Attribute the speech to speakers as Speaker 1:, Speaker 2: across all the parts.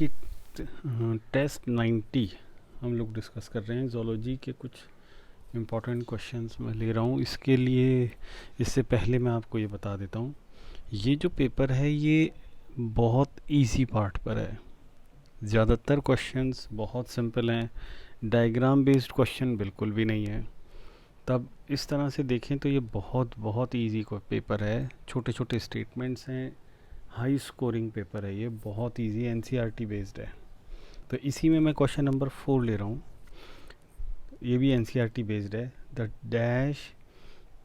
Speaker 1: देखिए टेस्ट 90 हम लोग डिस्कस कर रहे हैं। ज़ूलॉजी के कुछ इम्पोर्टेंट क्वेश्चंस मैं ले रहा हूँ। इसके लिए इससे पहले मैं आपको ये बता देता हूँ, ये जो पेपर है ये बहुत इजी पार्ट पर है। ज़्यादातर क्वेश्चंस बहुत सिंपल हैं, डायग्राम बेस्ड क्वेश्चन बिल्कुल भी नहीं है। तब इस तरह से देखें तो ये बहुत बहुत इजी पेपर है। छोटे छोटे स्टेटमेंट्स हैं, हाई स्कोरिंग पेपर है, ये बहुत इजी एनसीईआरटी बेस्ड है। तो इसी में मैं क्वेश्चन नंबर 4 ले रहा हूँ। ये भी एनसीईआरटी बेस्ड है। The dash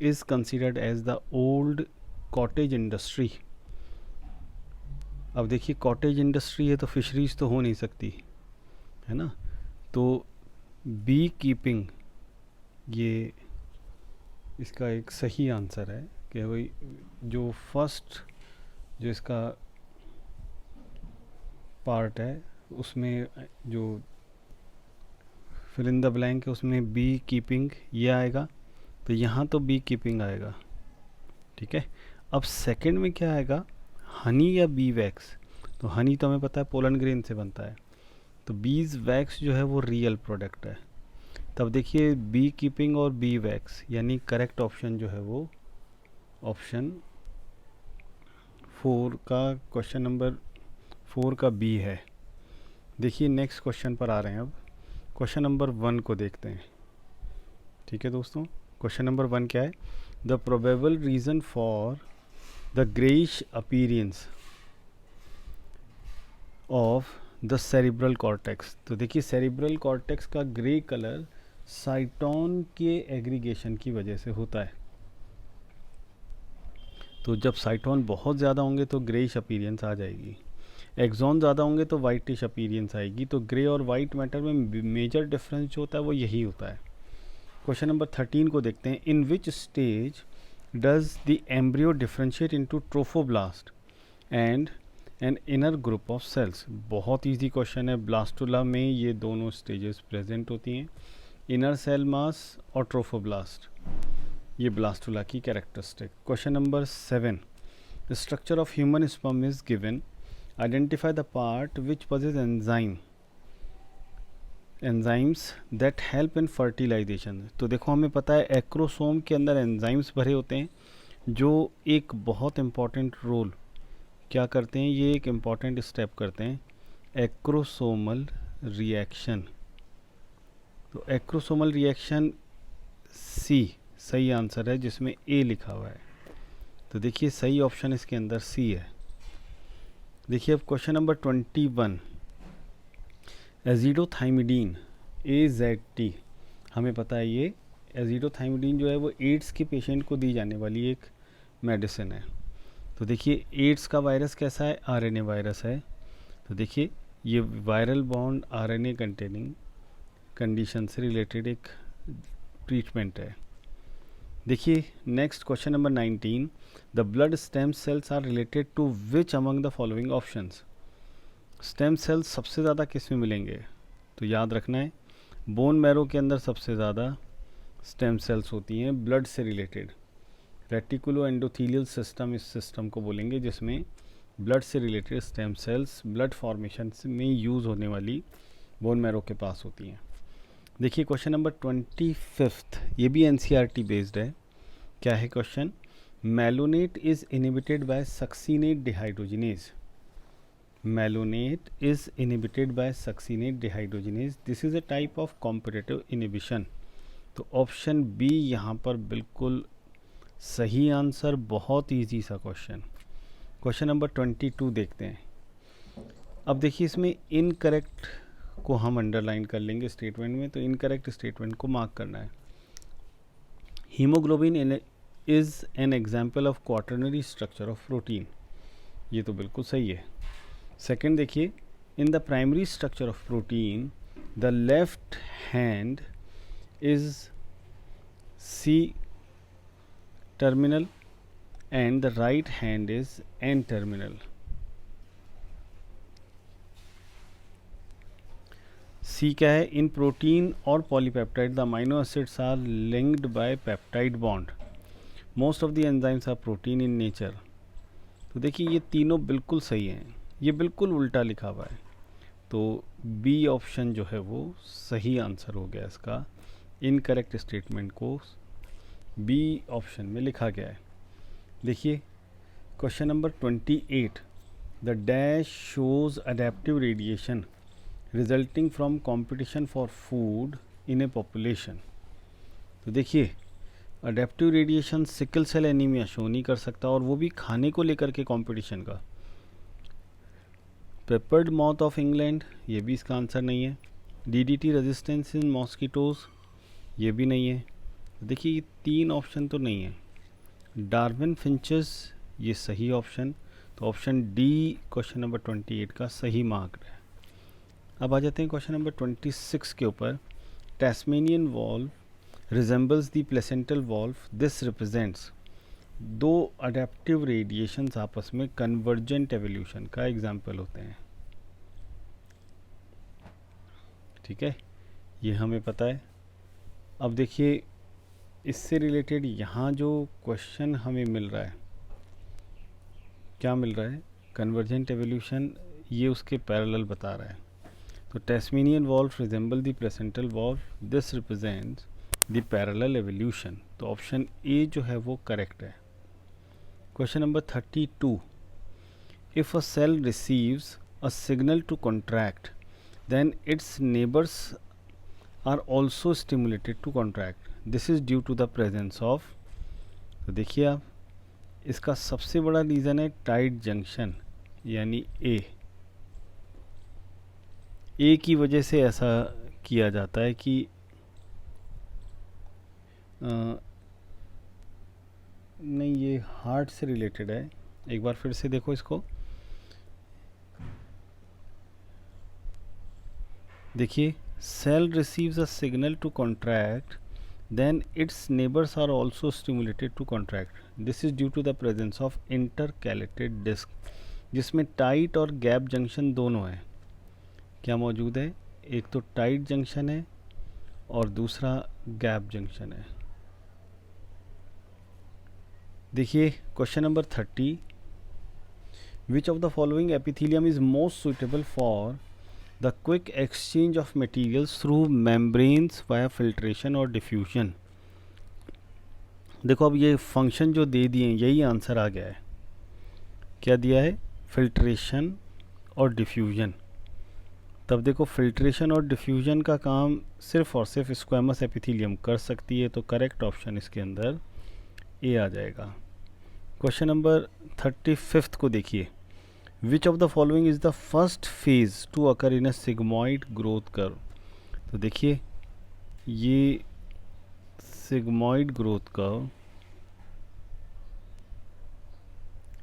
Speaker 1: is considered as the old cottage industry. अब देखिए कॉटेज इंडस्ट्री है तो फिशरीज तो हो नहीं सकती, है ना। तो बी कीपिंग ये इसका एक सही आंसर है कि भाई जो फर्स्ट जो इसका पार्ट है उसमें जो फिल इन द ब्लैंक है उसमें बी कीपिंग ये आएगा, तो यहाँ तो बी कीपिंग आएगा, ठीक है। अब सेकंड में क्या आएगा, हनी या बी वैक्स। तो हनी तो हमें पता है पोलन ग्रेन से बनता है, तो बीज वैक्स जो है वो रियल प्रोडक्ट है। तब देखिए बी कीपिंग और बी वैक्स, यानी करेक्ट ऑप्शन जो है वो ऑप्शन 4 का, क्वेश्चन नंबर 4 का बी है। देखिए नेक्स्ट क्वेश्चन पर आ रहे हैं। अब क्वेश्चन नंबर 1 को देखते हैं, ठीक है दोस्तों। क्वेश्चन नंबर 1 क्या है, the probable reason for the greyish appearance of the cerebral cortex. तो देखिए सेरिब्रल कॉर्टेक्स का ग्रे कलर साइटोन के एग्रीगेशन की वजह से होता है। तो जब साइटोन बहुत ज़्यादा होंगे तो ग्रेइश अपीयरेंस आ जाएगी, एक्सॉन ज़्यादा होंगे तो वाइटिश अपीयरेंस आएगी। तो ग्रे और वाइट मैटर में मेजर डिफरेंस जो होता है वो यही होता है। क्वेश्चन नंबर 13 को देखते हैं, in which stage does the embryo differentiate into trophoblast and an inner group of cells. बहुत इजी क्वेश्चन है। ब्लास्टुला में ये दोनों स्टेजेस प्रेजेंट होती हैं, इनर सेल मास और ट्रोफोब्लास्ट, ये ब्लास्टुला की characteristic. Question number 7, the structure of human sperm is given, identify the part which possesses enzymes that help in fertilization. तो देखो हमें पता है एक्रोसोम के अंदर एंजाइम्स भरे होते हैं जो एक बहुत इम्पॉर्टेंट रोल क्या करते हैं, ये एक इम्पॉर्टेंट स्टेप करते हैं, एक्रोसोमल रिएक्शन। तो एक्रोसोमल रिएक्शन सी सही आंसर है, जिसमें ए लिखा हुआ है। तो देखिए सही ऑप्शन इसके अंदर सी है। देखिए अब क्वेश्चन नंबर 21, एजिडोथाइमिडीन AZT, हमें पता है ये एजिडोथाइमिडीन जो है वो एड्स के पेशेंट को दी जाने वाली एक मेडिसिन है। तो देखिए एड्स का वायरस कैसा है, RNA वायरस है। तो देखिए ये viral bond RNA containing condition से रिलेटेड एक ट्रीटमेंट है। देखिए next question number 19, the blood stem cells are related to which among the following options. Stem cells सबसे ज़्यादा किस में मिलेंगे, तो याद रखना है बोन मैरो के अंदर सबसे ज़्यादा स्टेम सेल्स होती हैं ब्लड से रिलेटेड। रेटिकुलो एंडोथीलियल सिस्टम इस सिस्टम को बोलेंगे जिसमें ब्लड से related stem cells blood formation में यूज़ होने वाली बोन मैरो के पास होती हैं। देखिए क्वेश्चन नंबर 25, ये भी एनसीईआरटी बेस्ड है। क्या है question, malonate is inhibited by succinate dehydrogenase. Malonate is inhibited by succinate dehydrogenase. This is a type of competitive inhibition. तो ऑप्शन बी यहाँ पर बिल्कुल सही आंसर। बहुत इजी सा क्वेश्चन। क्वेश्चन नंबर 22 देखते हैं। अब देखिए इसमें इनकरेक्ट को हम अंडरलाइन कर लेंगे स्टेटमेंट में, तो इनकरेक्ट स्टेटमेंट को मार्क करना है। Haemoglobin is an example of quaternary structure of protein, ये तो बिल्कुल सही है। सेकेंड देखिए, in the primary structure of protein the left hand is C terminal end the right hand is N terminal. C क्या है, इन प्रोटीन और polypeptide the amino acids are linked by peptide bond, most of the enzymes are protein in nature. तो देखिए ये तीनों बिल्कुल सही हैं, ये बिल्कुल उल्टा लिखा हुआ है। तो बी ऑप्शन जो है वो सही आंसर हो गया इसका। इनकरेक्ट स्टेटमेंट को बी ऑप्शन में लिखा गया है। देखिए question number 28, the dash shows adaptive radiation resulting from competition for food in a population. तो देखिए adaptive radiation sickle cell anaemia show नहीं कर सकता, और वो भी खाने को लेकर के कंपटीशन का। पेपर्ड माउथ ऑफ इंग्लैंड, ये भी इसका आंसर नहीं है। डीडीटी रेजिस्टेंस इन मॉस्किटोज, ये भी नहीं है। देखिए ये 3 ऑप्शन तो नहीं है। डार्विन फिंचेस, ये सही ऑप्शन, तो ऑप्शन डी क्वेश्चन नंबर 28 का सही मार्क है। अब आ जाते हैं क्वेश्चन नंबर 26 के ऊपर। Tasmanian wolf resembles the placental valve, this represents। 2 adaptive radiations आपस में कन्वर्जेंट एवोल्यूशन का एग्जाम्पल होते हैं। ठीक है, ये हमें पता है। अब देखिए इससे रिलेटेड यहाँ जो क्वेश्चन हमें मिल रहा है, क्या मिल रहा है, कन्वर्जेंट एवोल्यूशन, ये उसके पैरेलल बता रहा है। तो Tasmanian wolf resemble the placental wolf, this represents the parallel evolution. तो ऑप्शन ए जो है वो करेक्ट है। Question number 32, if a cell receives a signal to contract then its neighbours are also stimulated to contract, this is due to the presence of. तो देखिए आप, इसका सबसे बड़ा रीज़न है टाइट जंक्शन, यानी ए की वजह से ऐसा किया जाता है कि नहीं, ये हार्ट से रिलेटेड है। एक बार फिर से देखो इसको, देखिए cell receives a signal to contract then its neighbours are also stimulated to contract, this is due to the presence of intercalated disc, जिसमें टाइट और गैप जंक्शन दोनों है। क्या मौजूद है, एक तो टाइट जंक्शन है और दूसरा गैप जंक्शन है। देखिए question number 30, which of the following epithelium is most suitable for the quick exchange of materials through membranes via filtration और डिफ्यूजन। देखो अब ये फंक्शन जो दे दिए यही आंसर आ गया है। क्या दिया है, फिल्ट्रेशन और डिफ्यूजन। तब देखो फिल्ट्रेशन और डिफ्यूजन का काम सिर्फ और सिर्फ स्क्वेमस एपिथेलियम कर सकती है, तो करेक्ट ऑप्शन इसके अंदर ए आ जाएगा। क्वेश्चन नंबर 35 को देखिए, which of the following is the first phase to occur in a sigmoid growth curve. तो देखिए ये सिग्मॉइड ग्रोथ कर्व,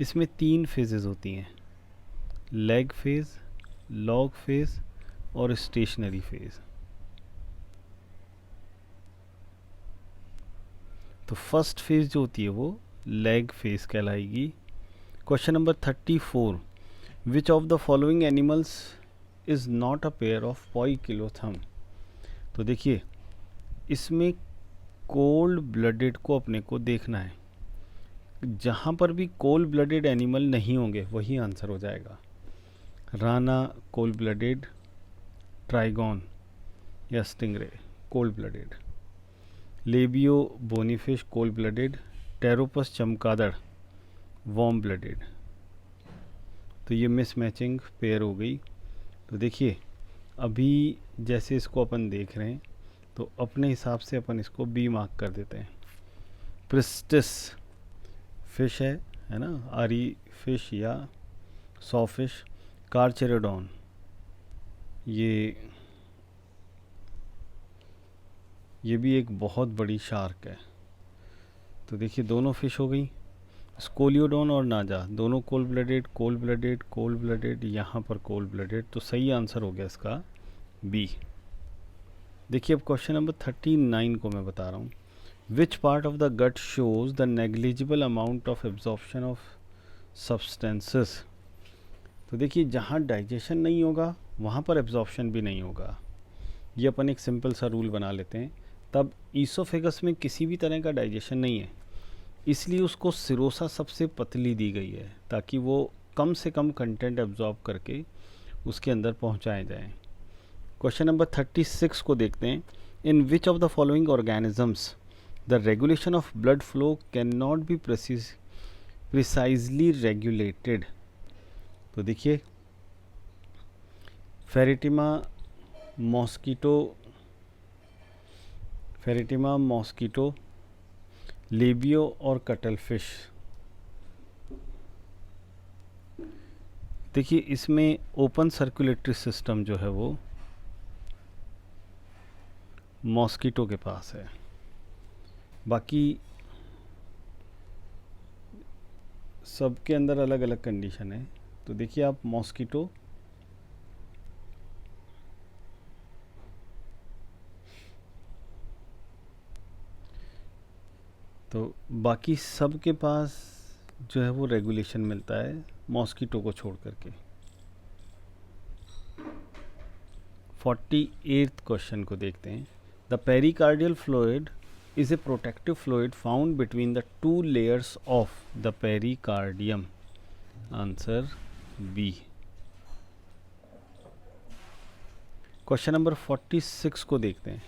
Speaker 1: इसमें 3 फेजेस होती हैं, लेग फेज, लॉग फेज और स्टेशनरी फेज। तो फर्स्ट फेज जो होती है वो लेग फेज कहलाएगी। Question number 34, which of the following animals is not a pair of poikilotherm. तो देखिए इसमें कोल्ड ब्लडेड को अपने को देखना है, जहाँ पर भी कोल्ड ब्लडेड एनिमल नहीं होंगे वही आंसर हो जाएगा। राना कोल्ड ब्लडेड, ट्राइगॉन या stingray cold blooded, labio bony fish cold blooded, Pteropus चमगादड़ वार्म ब्लडेड। तो ये मिस मैचिंग पेयर हो गई। तो देखिए अभी जैसे इसको अपन देख रहे हैं तो अपने हिसाब से अपन इसको बी मार्क कर देते हैं। प्रिस्टिस फिश है ना, आरी फिश या सॉ फिश। कार्चेरोडॉन ये भी एक बहुत बड़ी शार्क है। तो देखिए दोनों फिश हो गई। स्कोलियोडॉन और नाजा दोनों कोल्ड ब्लडेड, यहाँ पर कोल्ड ब्लडेड, तो सही आंसर हो गया इसका बी। देखिए अब क्वेश्चन नंबर 39 को मैं बता रहा हूँ, which part of the gut shows the negligible amount of absorption of substances. तो देखिए जहाँ डाइजेशन नहीं होगा वहाँ पर एब्जॉर्प्शन भी नहीं होगा। ये अपन एक सिंपल सा रूल बना लेते हैं। तब ईसोफेगस में किसी भी तरह का डाइजेशन नहीं है, इसलिए उसको सिरोसा सबसे पतली दी गई है ताकि वो कम से कम कंटेंट एब्जॉर्ब करके उसके अंदर पहुंचाए जाएं। क्वेश्चन नंबर 36 को देखते हैं। In which of the following organisms the regulation of blood flow can not be precisely regulated. तो देखिए, फेरेटिमा मॉस्किटो, लेबियो और कटल फिश। देखिए, इसमें ओपन सर्कुलेटरी सिस्टम जो है वो मॉस्किटो के पास है। बाकी सबके अंदर अलग अलग कंडीशन है। तो देखिए, आप मॉस्किटो, तो बाकी सब के पास जो है वो रेगुलेशन मिलता है, मॉस्किटो को छोड़ करके। 48th क्वेश्चन को देखते हैं। The pericardial fluid is a protective fluid found between the two layers of the pericardium. Answer B. Question number 46 को देखते हैं।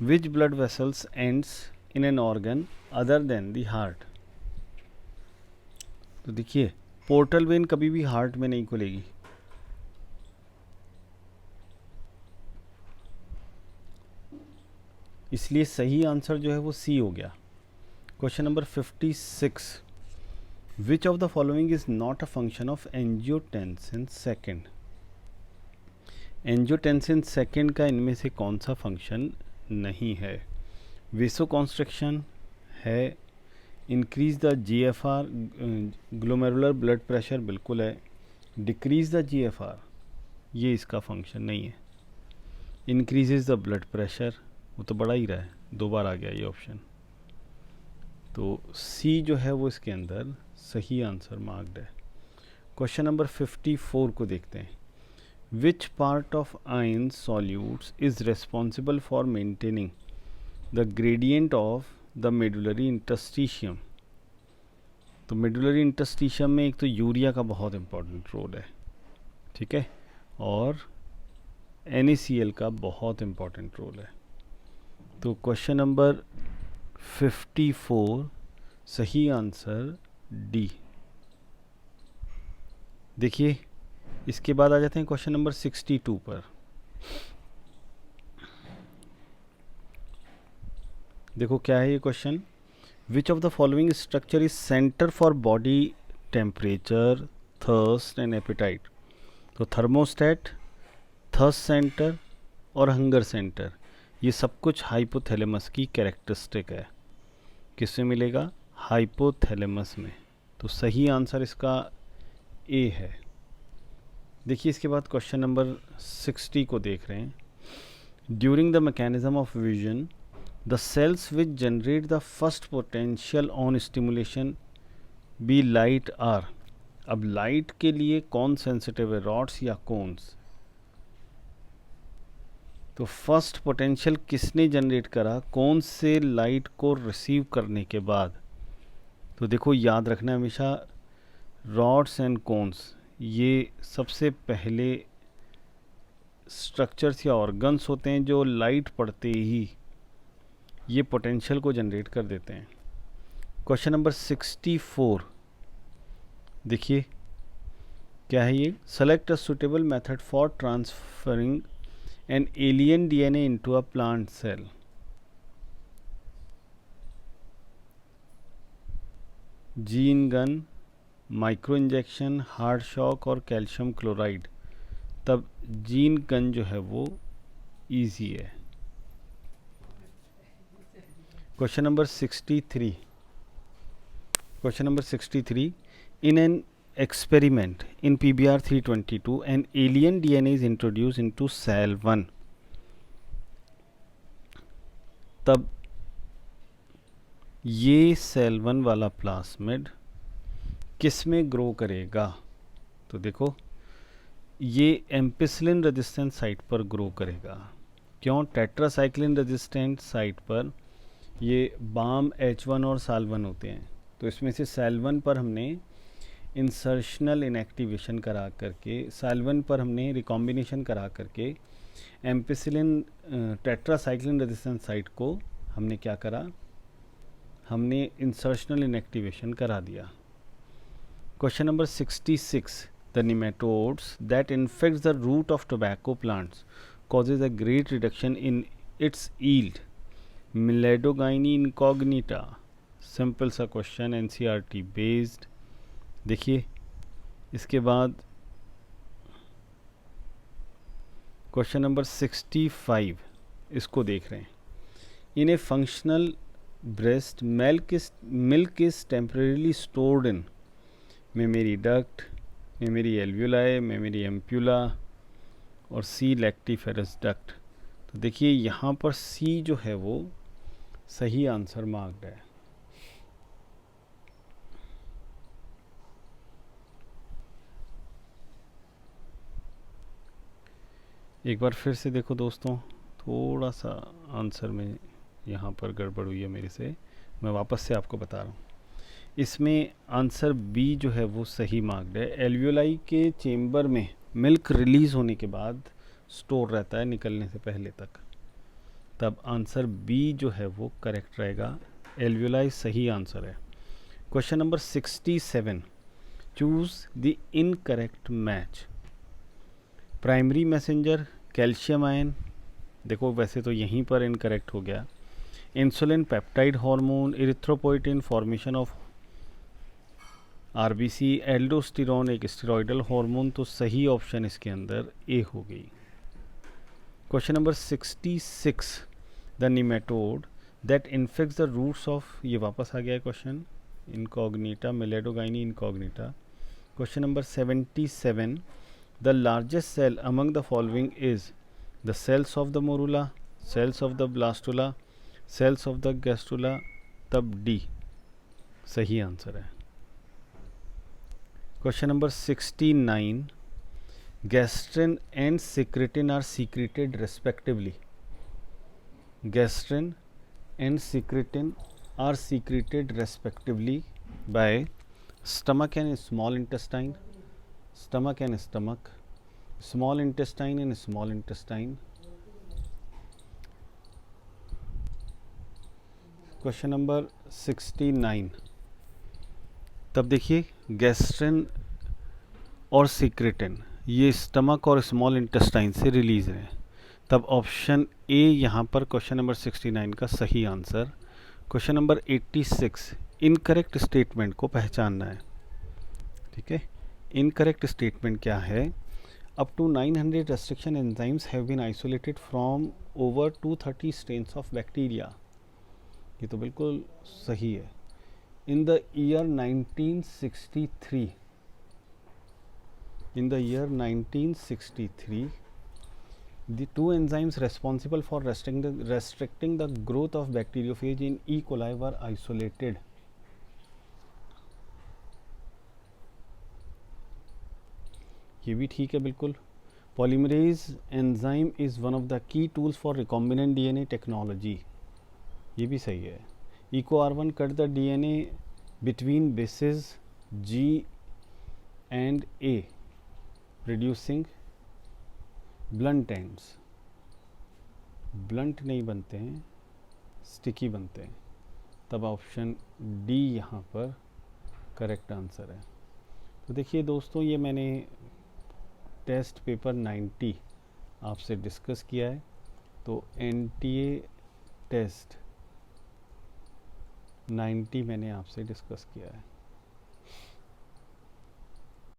Speaker 1: Which blood vessels ends in an organ other than the heart? तो देखिए, portal vein कभी भी heart में नहीं खुलेगी। इसलिए सही आंसर जो है वो सी हो गया। Question number 56, which of the following is not a function of angiotensin second. Angiotensin second का इनमें से कौन सा फंक्शन नहीं है? वेसो कॉन्स्ट्रिक्शन है, increase the GFR, glomerular blood pressure बिल्कुल है, डिक्रीज द जीएफआर ये इसका फंक्शन नहीं है, इंक्रीजेज द ब्लड प्रेशर वो तो बढ़ा ही रहा है, 2 बार आ गया ये ऑप्शन। तो सी जो है वो इसके अंदर सही आंसर मार्क्ड है। क्वेश्चन नंबर 54 को देखते हैं। विच part of ion solutes is responsible for maintaining the gradient of the medullary interstitium. तो मेडुलरी इंटरस्टिशियम में एक तो यूरिया का बहुत इंपॉर्टेंट रोल है, ठीक है, और NaCl का बहुत इंपॉर्टेंट रोल है। तो क्वेश्चन नंबर 54 सही आंसर डी। देखिए, इसके बाद आ जाते हैं क्वेश्चन नंबर 62 पर। देखो क्या है ये question. Which of the following structure is centre for body temperature, thirst and appetite. तो थर्मोस्टेट, थर्स्ट सेंटर और हंगर सेंटर, ये सब कुछ हाइपोथैलेमस की कैरेक्टरिस्टिक है। किसमें मिलेगा? हाइपोथैलेमस में। तो सही आंसर इसका ए है। देखिए, इसके बाद क्वेश्चन नंबर 60 को देख रहे हैं। During the mechanism of vision the cells which generate the first potential on stimulation by light are. अब लाइट के लिए कौन सेंसिटिव है, रॉड्स या कोन्स? तो फर्स्ट पोटेंशियल किसने जनरेट करा? कौन से लाइट को रिसीव करने के बाद? तो देखो, याद रखना हमेशा, रॉड्स एंड कोन्स ये सबसे पहले स्ट्रक्चर्स या ऑर्गन्स होते हैं जो लाइट पड़ते ही ये पोटेंशियल को जनरेट कर देते हैं। क्वेश्चन नंबर 64 देखिए क्या है ये। Select a suitable method for transferring an alien DNA into a plant cell। Gene gun, micro injection, hard shock और कैल्शियम क्लोराइड। तब जीन गन जो है वो इजी है। Question number 63। Question number 63, in an experiment in PBR 322 an alien DNA is introduced into cell 1। तब ये cell 1 वाला plasmid किस में ग्रो करेगा? तो देखो, ये एम्पिसिलिन रेजिस्टेंट साइट पर ग्रो करेगा। क्यों? टेट्रासाइक्लिन रेजिस्टेंट साइट पर ये बाम H1 और साल 1 होते हैं। तो इसमें से सेल 1 पर हमने इंसर्शनल इनएक्टिवेशन करा करके, साल्वन पर हमने रिकॉम्बिनेशन करा करके एम्पिसिलिन टेट्रासाइक्लिन रेजिस्टेंस साइट को हमने क्या करा, हमने इंसर्शनल इनएक्टिवेशन करा दिया। Question number 66, the nematodes that infects the root of tobacco plants causes a great reduction in its yield. Miledogyne incognita, simple सा क्वेश्चन, एनसीईआरटी बेस्ड। देखिए इसके बाद क्वेश्चन नंबर 65, इसको देख रहे हैं। In a functional breast milk is temporarily stored in mammary duct, mammary alveoli, mammary ampulla और C lactiferous duct. तो देखिए यहाँ पर सी जो है वो सही आंसर मार्क्ड है। एक बार फिर से देखो दोस्तों, थोड़ा सा आंसर में यहाँ पर गड़बड़ हुई है मेरे से, मैं वापस से आपको बता रहा हूँ। इसमें आंसर बी जो है वो सही मार्क्ड है। एल्वियोलाई के चेम्बर में मिल्क रिलीज़ होने के बाद स्टोर रहता है निकलने से पहले तक, तब आंसर बी जो है वो करेक्ट रहेगा। एल्वियोलाई सही आंसर है। Question number 67, choose the incorrect match. Primary messenger, calcium ion, देखो वैसे तो यहीं पर इनकरेक्ट हो गया। Insulin peptide hormone, erythropoietin, formation of RBC, aldosterone एक स्टेरॉयडल हार्मोन, तो सही ऑप्शन इसके अंदर ए हो गई। Question number 66, the nematode that infects the roots of, ये वापस आ गया है question, incognita, Meloidogyne incognita. Question number 77, the largest cell among the following is the cells of the morula, cells of the blastula, cells of the gastrula, तब D सही answer है। Question number 69, gastrin and secretin are secreted respectively. Gastrin and secretin are secreted respectively by stomach and small intestine, stomach and stomach, small intestine and small intestine. Question number 69, तब देखिए gastrin और secretin ये stomach और small intestine से release है, तब option A यहाँ पर क्वेश्चन नंबर 69 का सही answer. Question number 86, incorrect statement को पहचानना है। ठीक है, इनकरेक्ट स्टेटमेंट क्या है? Up to 900 restriction enzymes have been isolated from over 230 strains of bacteria, ये तो बिल्कुल सही है। In the year 1963, in the year 1963, the two enzymes responsible for restricting the growth of bacteriophage in E. coli were isolated. ये भी ठीक है बिल्कुल। Polymerase enzyme is one of the key tools for recombinant DNA technology, ये भी सही है। EcoR1 cut the DNA between bases G and A, reducing blunt ends, blunt नहीं बनते हैं, स्टिकी बनते हैं, तब ऑप्शन डी यहाँ पर करेक्ट आंसर है। तो देखिए दोस्तों, ये मैंने टेस्ट पेपर 90 आपसे डिस्कस किया है, तो NTA टेस्ट 90 मैंने आपसे डिस्कस किया है।